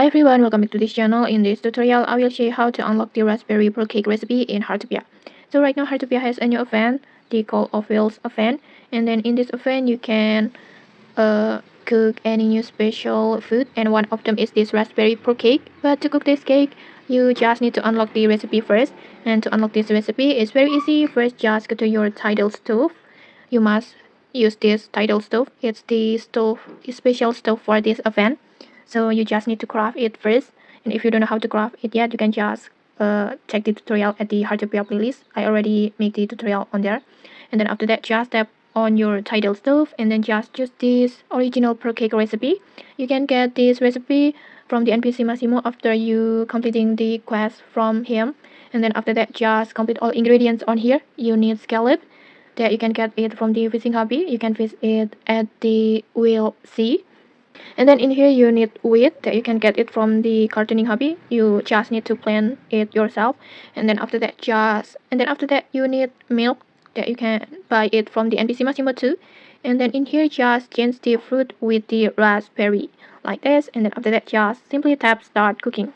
everyone, welcome back to this channel. In this tutorial, I will show you how to unlock the raspberry pearl cake recipe in Heartopia. So right now, Heartopia has a new event, the Call of Wheels event. And then in this event, you can cook any new special food. And one of them is this raspberry pearl cake. But to cook this cake, you just need to unlock the recipe first. And to unlock this recipe, it's very easy. First, just go to your Tidal Stove. You must use this Tidal Stove. It's the special stove for this event. So you just need to craft it first, and if you don't know how to craft it yet, you can just check the tutorial at the Heartopia playlist. I already made the tutorial on there. And then after that, just tap on your Tidal Stove and then just choose this original pearl cake recipe. You can get this recipe from the NPC Massimo after you completing the quest from him. And then after that, just complete all ingredients on here. You need scallop, that you can get it from the fishing hobby. You can fish it at the wheel sea. And then in here you need wheat, that you can get it from the gardening hobby. You just need to plant it yourself. And then after that you need milk, that you can buy it from the NPC Massimo too. And then in here just change the fruit with the raspberry like this. And then after that just simply tap start cooking.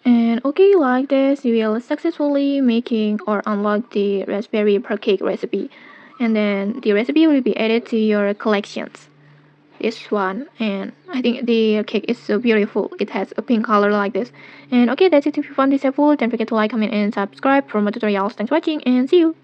And okay, like this, you will successfully making or unlock the raspberry pearl cake recipe. And then the recipe will be added to your collections. This one, and I think the cake is so beautiful. It has a pink color like this. And okay, that's it. If you found this helpful, don't forget to like, comment, and subscribe for more tutorials. Thanks for watching, and see you.